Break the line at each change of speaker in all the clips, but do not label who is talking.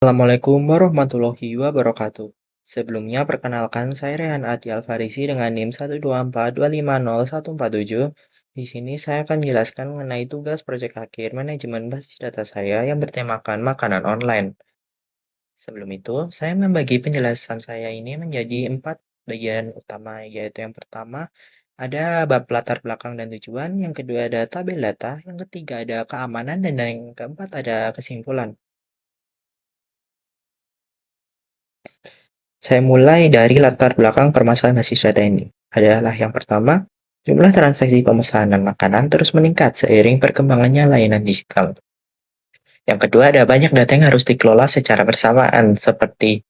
Assalamualaikum warahmatullahi wabarakatuh. Sebelumnya perkenalkan saya Rehan Adi Alfarisi dengan NIM 124250147. Di sini saya akan menjelaskan mengenai tugas proyek akhir manajemen basis data saya yang bertemakan makanan online. Sebelum itu, saya membagi penjelasan saya ini menjadi 4 bagian utama, yaitu yang pertama ada bab latar belakang dan tujuan, yang kedua ada tabel data, yang ketiga ada keamanan, dan yang keempat ada kesimpulan. Saya mulai dari latar belakang permasalahan basis data ini. Adalah yang pertama, jumlah transaksi pemesanan makanan terus meningkat seiring perkembangannya layanan digital. Yang kedua, ada banyak data yang harus dikelola secara bersamaan, seperti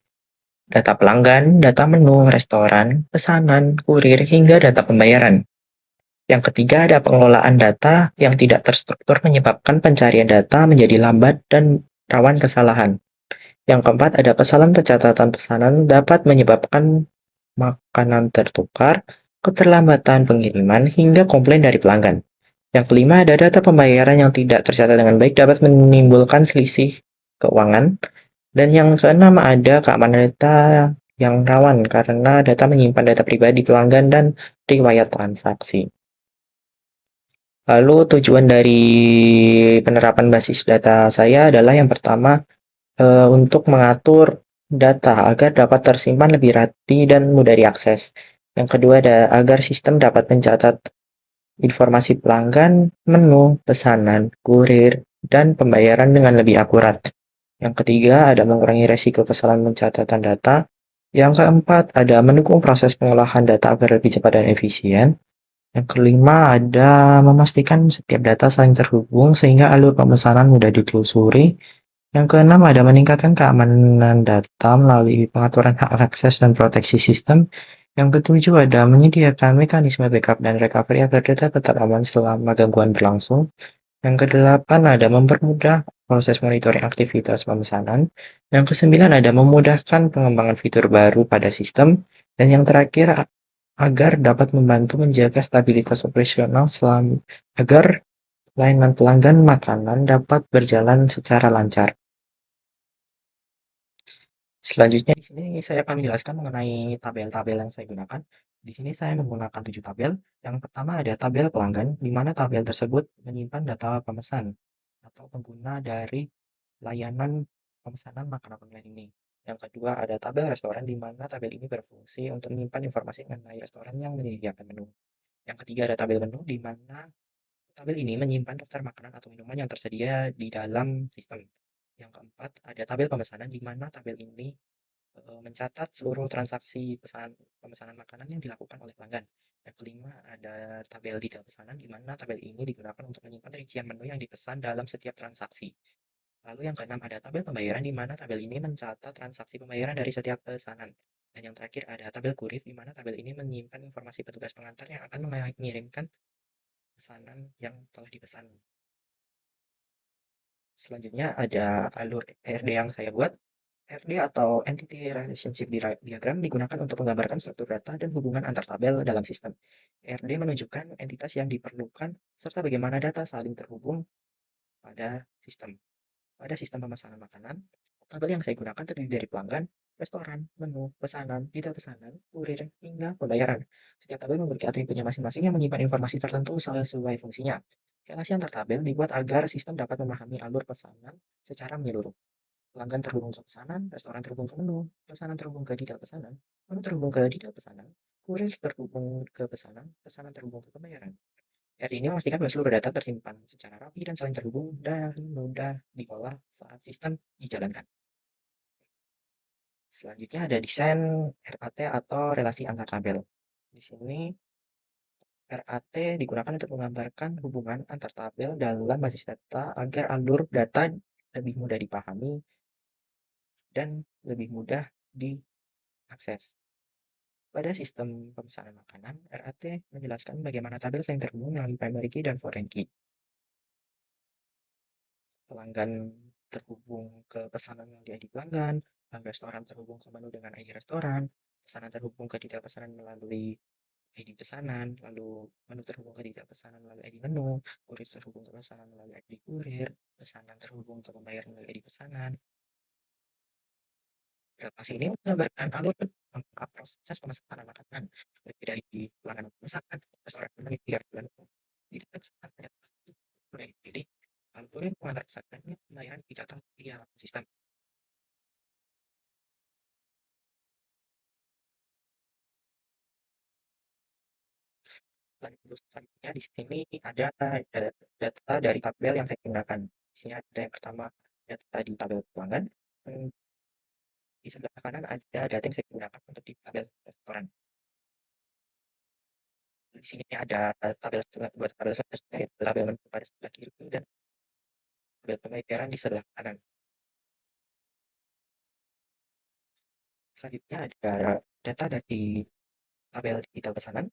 data pelanggan, data menu, restoran, pesanan, kurir, hingga data pembayaran. Yang ketiga, ada pengelolaan data yang tidak terstruktur menyebabkan pencarian data menjadi lambat dan rawan kesalahan. Yang keempat, ada kesalahan pencatatan pesanan dapat menyebabkan makanan tertukar, keterlambatan pengiriman, hingga komplain dari pelanggan. Yang kelima, ada data pembayaran yang tidak tercatat dengan baik dapat menimbulkan selisih keuangan. Dan yang keenam, ada keamanan data yang rawan karena data menyimpan data pribadi pelanggan dan riwayat transaksi. Lalu tujuan dari penerapan basis data saya adalah yang pertama, untuk mengatur data agar dapat tersimpan lebih rapi dan mudah diakses. Yang kedua, ada agar sistem dapat mencatat informasi pelanggan, menu, pesanan, kurir, dan pembayaran dengan lebih akurat. Yang ketiga, ada mengurangi resiko kesalahan pencatatan data. Yang keempat, ada mendukung proses pengolahan data agar lebih cepat dan efisien. Yang kelima, ada memastikan setiap data saling terhubung sehingga alur pemesanan mudah ditelusuri. Yang keenam, ada meningkatkan keamanan data melalui pengaturan hak akses dan proteksi sistem. Yang ketujuh, ada menyediakan mekanisme backup dan recovery agar data tetap aman selama gangguan berlangsung. Yang kedelapan, ada mempermudah proses monitoring aktivitas pemesanan. Yang kesembilan, ada memudahkan pengembangan fitur baru pada sistem. Dan yang terakhir, agar dapat membantu menjaga stabilitas operasional agar layanan pelanggan makanan dapat berjalan secara lancar. Selanjutnya di sini saya akan menjelaskan mengenai tabel-tabel yang saya gunakan. Di sini saya menggunakan 7 tabel. Yang pertama ada tabel pelanggan, di mana tabel tersebut menyimpan data pemesan atau pengguna dari layanan pemesanan makanan online ini. Yang kedua ada tabel restoran, di mana tabel ini berfungsi untuk menyimpan informasi mengenai restoran yang menyediakan menu. Yang ketiga ada tabel menu, di mana tabel ini menyimpan daftar makanan atau minuman yang tersedia di dalam sistem. Yang keempat ada tabel pemesanan, di mana tabel ini mencatat seluruh transaksi pemesanan makanan yang dilakukan oleh pelanggan. Yang kelima, ada tabel detail pesanan, di mana tabel ini digunakan untuk menyimpan rincian menu yang dipesan dalam setiap transaksi. Lalu yang keenam, ada tabel pembayaran, di mana tabel ini mencatat transaksi pembayaran dari setiap pesanan. Dan yang terakhir, ada tabel kurir, di mana tabel ini menyimpan informasi petugas pengantar yang akan mengirimkan pesanan yang telah dipesan. Selanjutnya ada alur ERD yang saya buat. ERD atau Entity Relationship Diagram digunakan untuk menggambarkan struktur data dan hubungan antar tabel dalam sistem. ERD menunjukkan entitas yang diperlukan serta bagaimana data saling terhubung pada sistem. Pada sistem pemesanan makanan, tabel yang saya gunakan terdiri dari pelanggan, restoran, menu, pesanan, detail pesanan, kurir, hingga pembayaran. Setiap tabel memiliki atributnya masing-masing yang menyimpan informasi tertentu sesuai fungsinya. Relasi antar tabel dibuat agar sistem dapat memahami alur pesanan secara menyeluruh. Pelanggan terhubung ke pesanan, restoran terhubung ke menu, pesanan terhubung ke detail pesanan, menu terhubung ke detail pesanan, kurir terhubung ke pesanan, pesanan terhubung ke pembayaran. RI ini memastikan bahwa seluruh data tersimpan secara rapi dan saling terhubung dan mudah diolah saat sistem dijalankan. Selanjutnya ada desain RAT atau relasi antar tabel. Di sini RAT digunakan untuk menggambarkan hubungan antar tabel dalam basis data agar alur data lebih mudah dipahami dan lebih mudah diakses. Pada sistem pemesanan makanan, RAT menjelaskan bagaimana tabel saling terhubung melalui primary key dan foreign key. Pelanggan terhubung ke pesanan yang di ID pelanggan, restoran terhubung ke menu dengan ID restoran, pesanan terhubung ke detail pesanan melalui ID pesanan, lalu menu terhubung ke detail pesanan melalui ID menu, kurir terhubung ke pesanan melalui ID kurir, pesanan terhubung ke pembayaran melalui ID pesanan. Aplikasi ini menggambarkan alur proses pemesanan makanan, mulai dari pelanggan memesan, restoran menyediakan, di tempat saatnya jadi algoritma pengantar pesanannya pembayaran dicatat di dalam sistem. Lanjut selanjutnya di sini ada data dari tabel yang saya gunakan. Di sini ada yang pertama data di tabel pelanggan. Di sebelah kanan ada data yang saya gunakan untuk di tabel restoran. Di sini ada tabel dua tabel selanjutnya, yaitu tabel menu pada sebelah kiri dan tabel pembayaran di sebelah kanan. Selanjutnya ada data dari tabel digital pesanan.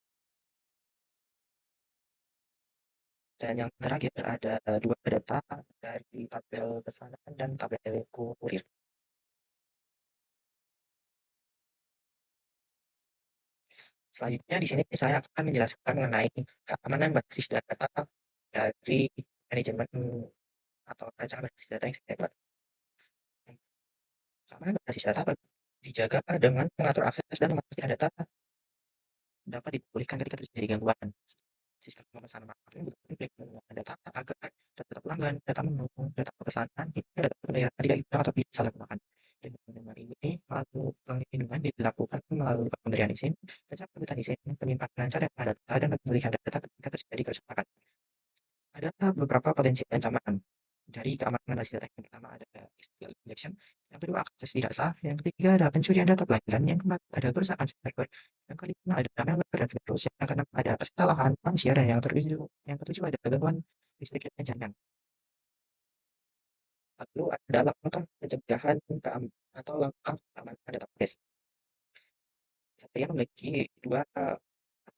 Dan yang terakhir ada dua data dari tabel pesanan dan tabel kurir. Selanjutnya di sini saya akan menjelaskan mengenai keamanan basis data dari manajemen atau perencanaan basis data yang saya buat. Keamanan basis data dijaga dengan mengatur akses dan memastikan data dapat dipulihkan ketika terjadi gangguan. Sistem pemesanan marketing menggunakan data agar data pelanggan, data menu, data pesanan, hingga data pembayaran tidak hilang atau disalahgunakan. Dengan ini, perlindungan dilakukan melalui pemberian izin, pencabutan izin, penyimpanan cadangan data, dan pemulihan data ketika terjadi kerusakan. Ada beberapa potensi ancaman dari keamanan basis data. Yang pertama ada SQL injection, yang kedua akses tidak sah, yang ketiga ada pencurian data pelanggan, yang keempat ada kerusakan server, yang kelima ada malware dan virus, yang keenam ada kesalahan manusia, dan yang ketujuh ada gangguan listrik dan jaringan. Lalu ada langkah pencegahan atau langkah keamanan database. Saya memiliki dua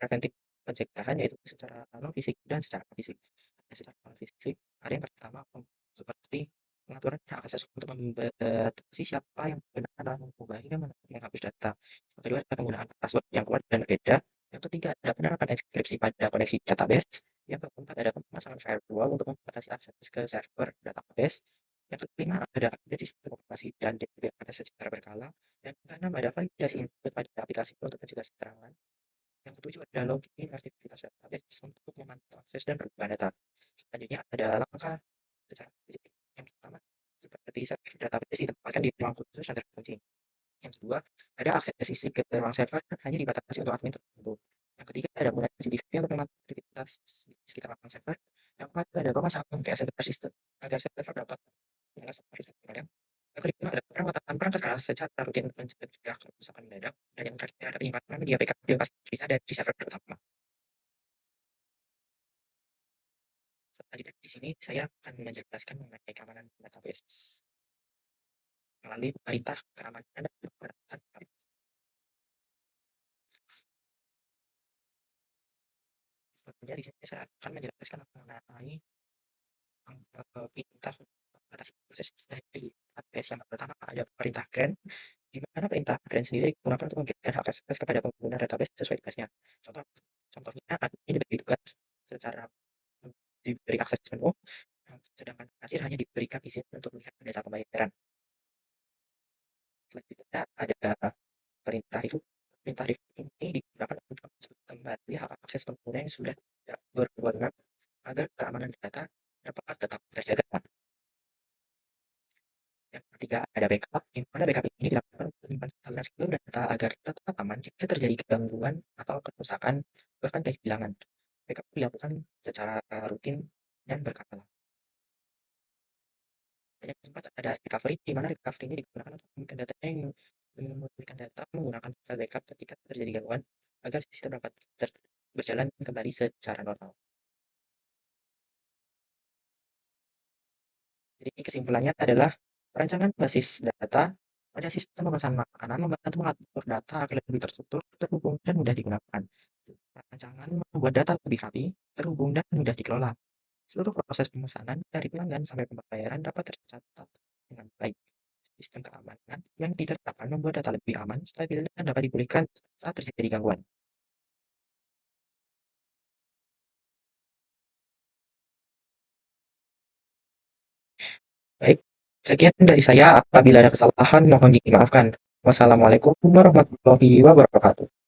preventif pencegahan, yaitu secara non fisik dan secara fisik. Secara non fisik ada yang pertama seperti pengaturan akses untuk membatasi siapa yang benar-benar mengubah hingga menghapus data. Yang kedua ada penggunaan password yang kuat dan berbeda. Yang ketiga ada penerapan enkripsi pada koneksi database. Yang keempat ada pemasangan firewall untuk membatasi akses ke server database. Yang kelima ada update sistem operasi dan DBMS secara berkala. Yang keenam ada validasi input pada aplikasi untuk mencegah serangan. Yang ketujuh ada login aktivitas database untuk memantau akses dan perubahan data. Selanjutnya ada langkah secara fisik. Yang pertama, seperti server database ditempatkan di ruang khusus yang terkunci. Yang kedua, ada akses fisik ke ruang server hanya dibatasi untuk admin tertentu. Yang ketiga, ada penggunaan CCTV untuk memantau aktivitas di sekitar ruang server. Yang keempat, ada pemasangan PSN persistent agar server dapat menyala seperti kadang. Yang kelima, ada perawatan perangkat keras secara rutin untuk mencegah kerusakan mendadak. Dan yang terakhir, ada penyimpanan media backup di lokasi terpisah dari server utama. Selanjutnya di sini saya akan menjelaskan mengenai keamanan database melalui perintah keamanan dan pembatasan database. Selanjutnya di sini saya akan menjelaskan mengenai perintah membatasi proses dari database. Yang pertama ada perintah grant, di mana perintah grant sendiri digunakan untuk memberikan hak akses kepada pengguna database sesuai tugasnya. Contohnya admin diberi tugas secara diberi akses penuh, sedangkan kasir hanya diberikan izin untuk melihat data pembayaran. Selanjutnya ada perintah review. Perintah review ini digunakan untuk kembali hak akses pengguna yang sudah tidak berwenang agar keamanan data dapat tetap terjaga. Yang ketiga ada backup, di mana backup ini dilakukan untuk menyimpan salinan seluruh data agar tetap aman jika terjadi gangguan atau kerusakan, bahkan kehilangan. Backup dilakukan secara rutin dan berkala. Yang keempat ada recovery, di mana recovery ini digunakan untuk memulihkan data menggunakan file backup ketika terjadi gangguan agar sistem dapat berjalan kembali secara normal. Jadi kesimpulannya adalah perancangan basis data pada sistem pemesanan makanan membantu mengatur data agar lebih terstruktur, terhubung, dan mudah digunakan. Perancangan membuat data lebih rapi, terhubung, dan mudah dikelola. Seluruh proses pemesanan dari pelanggan sampai pembayaran dapat tercatat dengan baik. Sistem keamanan yang diterapkan membuat data lebih aman, stabil, dan dapat dipulihkan saat terjadi gangguan. Baik, sekian dari saya. Apabila ada kesalahan, mohon dimaafkan. Wassalamualaikum warahmatullahi wabarakatuh.